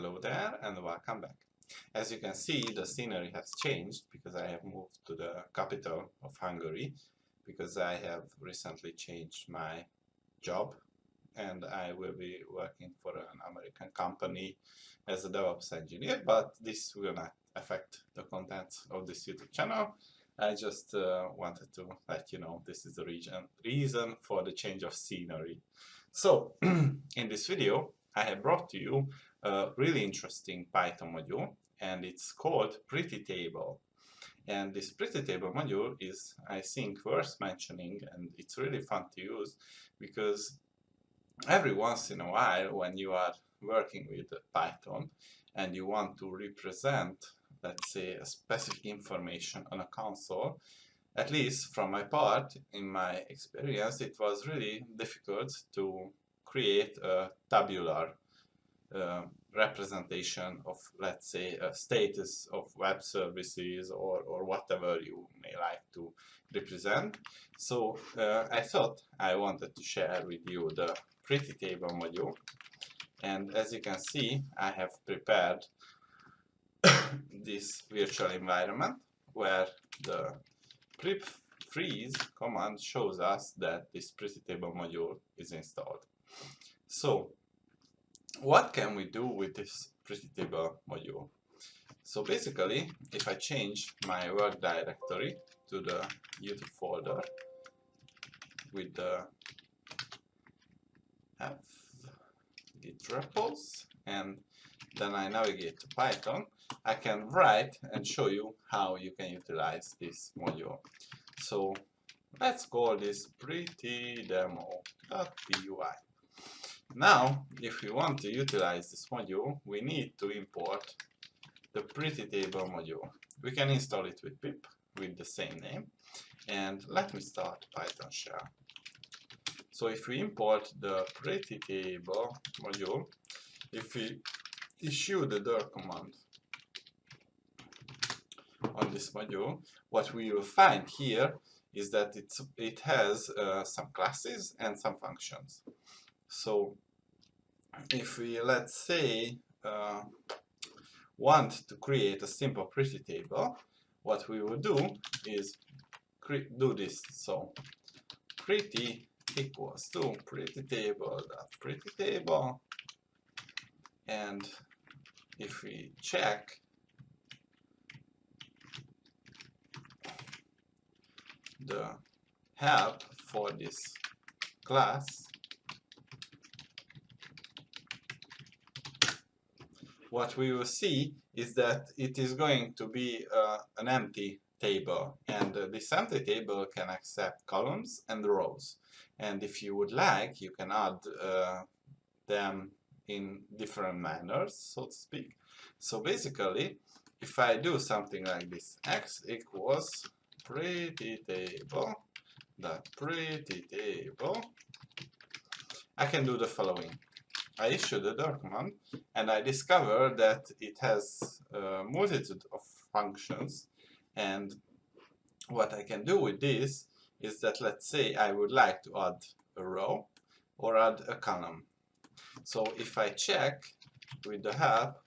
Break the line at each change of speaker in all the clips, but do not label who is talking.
Hello there and welcome back. As you can see, the scenery has changed because I have moved to the capital of Hungary, because I have recently changed my job and I will be working for an American company as a DevOps engineer, but this will not affect the content of this YouTube channel. I just wanted to let you know this is the reason for the change of scenery. So in this video I have brought to you a really interesting Python module, and it's called PrettyTable. And this PrettyTable module is, I think, worth mentioning, and it's really fun to use because every once in a while when you are working with Python and you want to represent, let's say, a specific information on a console, at least from my part, in my experience, it was really difficult to create a tabular representation of, let's say, a status of web services or whatever you may like to represent. So I thought I wanted to share with you the PrettyTable module, and as you can see, I have prepared this virtual environment where the freeze command shows us that this PrettyTable module is installed. So what can we do with this PrettyTable module? So basically, if I change my work directory to the YouTube folder with the git repos, and then I navigate to Python, I can write and show you how you can utilize this module. So let's call this prettydemo.py. Now, if we want to utilize this module, we need to import the PrettyTable module. We can install it with pip with the same name, and let me start Python shell. So if we import the PrettyTable module, if we issue the dir command on this module, what we will find here is that it has some classes and some functions. So if we, let's say, want to create a simple PrettyTable, what we will do is do this. So pretty equals to PrettyTable.PrettyTable, and if we check the help for this class, what we will see is that it is going to be an empty table, and this empty table can accept columns and rows, and if you would like, you can add them in different manners, so to speak. So basically, if I do something like this, x equals PrettyTable.PrettyTable, I can do the following. I issue the dir command and I discover that it has a multitude of functions, and what I can do with this is that, let's say, I would like to add a row or add a column. So if I check with the help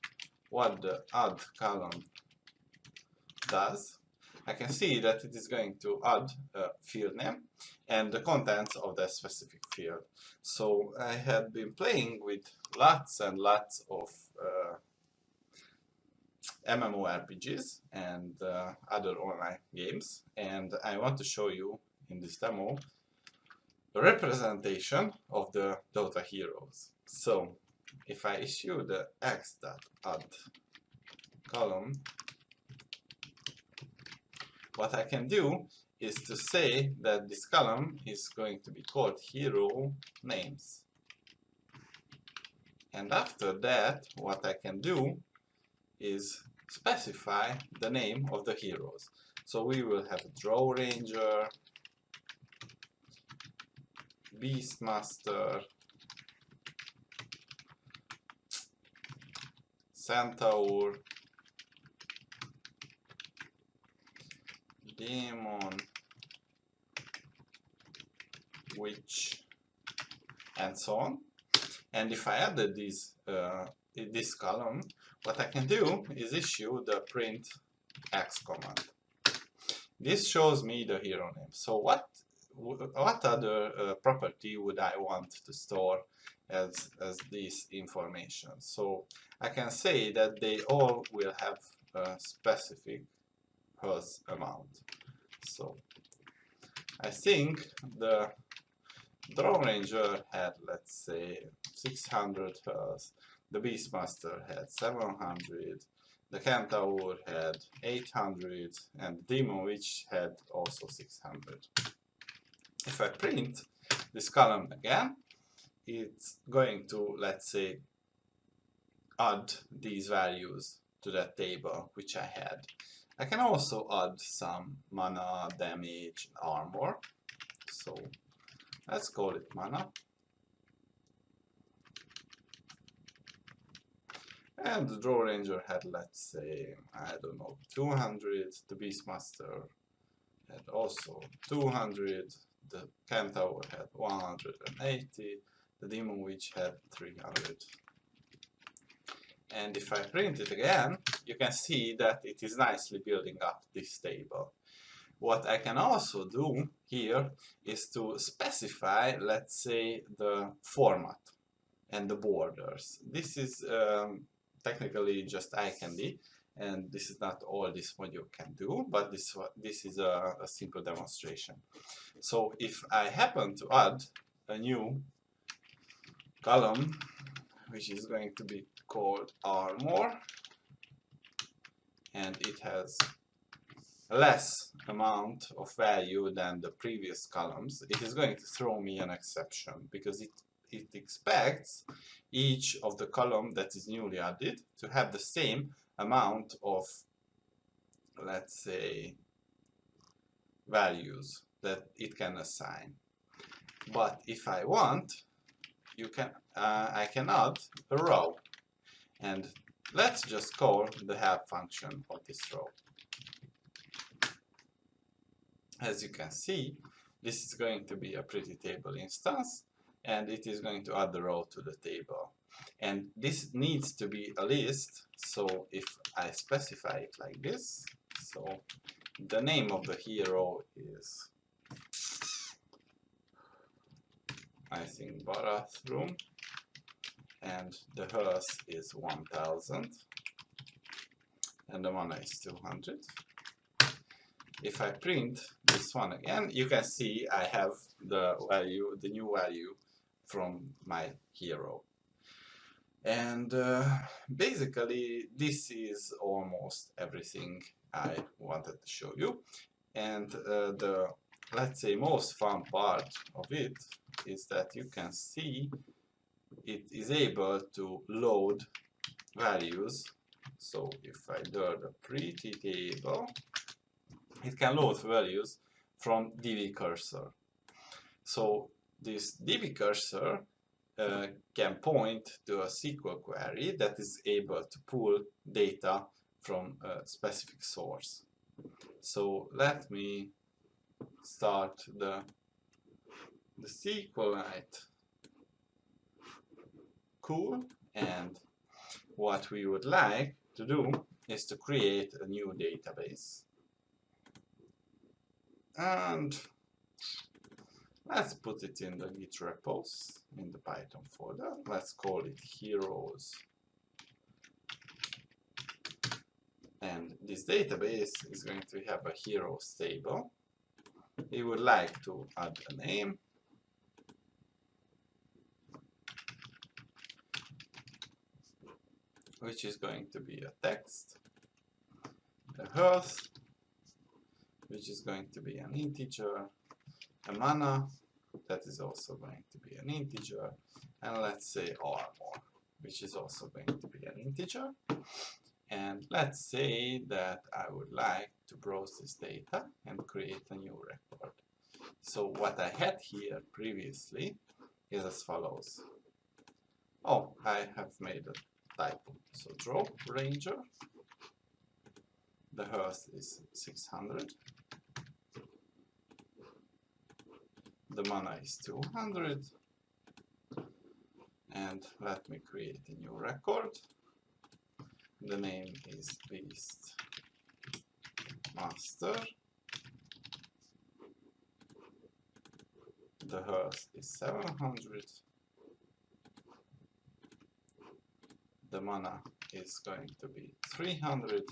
what the add column does, I can see that it is going to add a field name and the contents of that specific field. So I had been playing with lots and lots of MMORPGs and other online games, and I want to show you in this demo a representation of the Dota heroes. So if I issue the x.add column, what I can do is to say that this column is going to be called hero names. And after that, what I can do is specify the name of the heroes. So we will have Draw Ranger, Beastmaster, Centaur, Demon, Witch, and so on. And if I added this column, what I can do is issue the print x command. This shows me the hero name. So what other property would I want to store as this information? So I can say that they all will have a specific hearse amount. So I think the Drone Ranger had, let's say, 600 hearse, the Beastmaster had 700, the Centaur had 800, and the Demon Witch had also 600. If I print this column again, it's going to, let's say, add these values to that table which I had. I can also add some mana, damage, armor. So let's call it mana. And the Draw Ranger had, let's say, I don't know, 200. The Beastmaster had also 200. The Centaur had 180. The Demon Witch had 300. And if I print it again, you can see that it is nicely building up this table. What I can also do here is to specify, let's say, the format and the borders. This is technically just eye candy, and this is not all this module can do, but this is a simple demonstration. So if I happen to add a new column, which is going to be called armor, and it has less amount of value than the previous columns, it is going to throw me an exception, because it expects each of the column that is newly added to have the same amount of, let's say, values that it can assign. But if I want, I can add a row, and let's just call the help function of this row. As you can see, this is going to be a PrettyTable instance, and it is going to add the row to the table. And this needs to be a list, so if I specify it like this, so the name of the hero is, I think, Bathroom, and the hearse is 1000, and the mana is 200. If I print this one again, you can see I have the new value from my hero. And basically this is almost everything I wanted to show you. And the, let's say, most fun part of it is that you can see it is able to load values. So if I do the PrettyTable, it can load values from DB cursor. So this DB cursor can point to a SQL query that is able to pull data from a specific source. So let me start the SQLite. Cool. And what we would like to do is to create a new database. And let's put it in the Git repos in the Python folder. Let's call it heroes. And this database is going to have a heroes table. We would like to add a name. Which is going to be a text. A hearth, which is going to be an integer. A mana, that is also going to be an integer, and let's say armor, which is also going to be an integer. And let's say that I would like to browse this data and create a new record. So what I had here previously is as follows. Oh, I have made a typo. So Draw Ranger, the hearth is 600. The mana is 200, and let me create a new record. The name is Beast Master. The health is 700. The mana is going to be 300.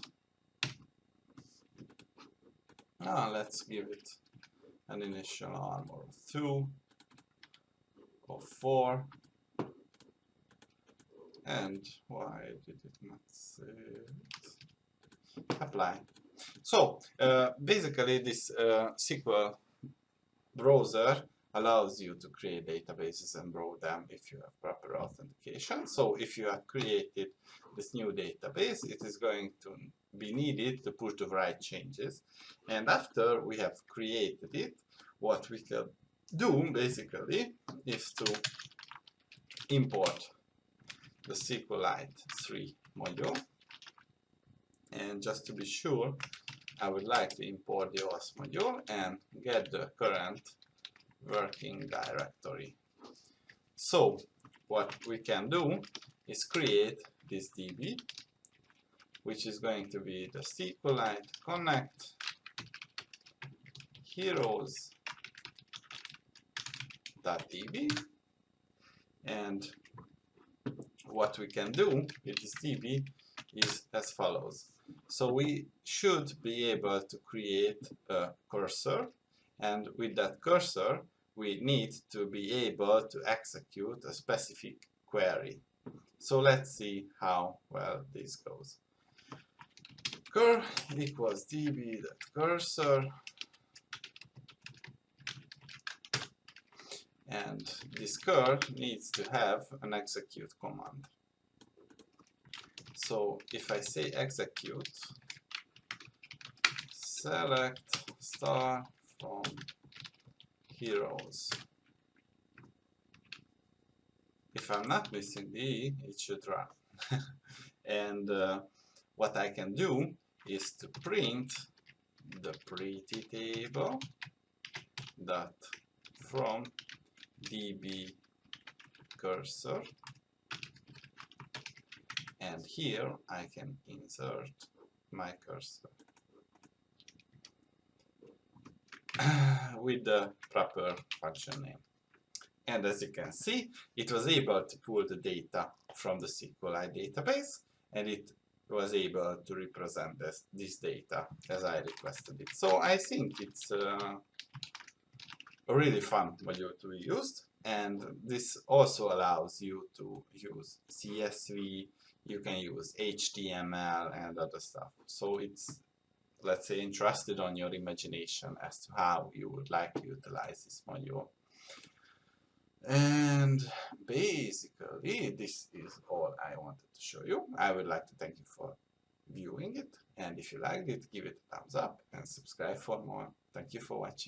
Now let's give it an initial armor of 2 or 4. And why did it not say it? Apply. So basically this SQL browser allows you to create databases and browse them if you have proper authentication. So if you have created this new database, it is going to be needed to push the right changes. And after we have created it, what we can do basically is to import the SQLite 3 module. And just to be sure, I would like to import the OS module and get the current working directory. So what we can do is create this DB, which is going to be the SQLite connect heroes.db, and what we can do with this DB is as follows. So we should be able to create a cursor, and with that cursor we need to be able to execute a specific query. So let's see how well this goes. Cur equals db.cursor, and this cur needs to have an execute command. So if I say execute, select star from heroes. If I'm not missing the E, it should run. And what I can do is to print the PrettyTable dot from db cursor, and here I can insert my cursor with the proper function name. And as you can see, it was able to pull the data from the SQLite database, and it was able to represent this data as I requested it. So I think it's a really fun module to be used, and this also allows you to use CSV, you can use HTML and other stuff. So it's, let's say, entrusted on your imagination as to how you would like to utilize this module. And basically this is all I wanted to show you. I would like to thank you for viewing it, and if you liked it, give it a thumbs up and subscribe for more. Thank you for watching.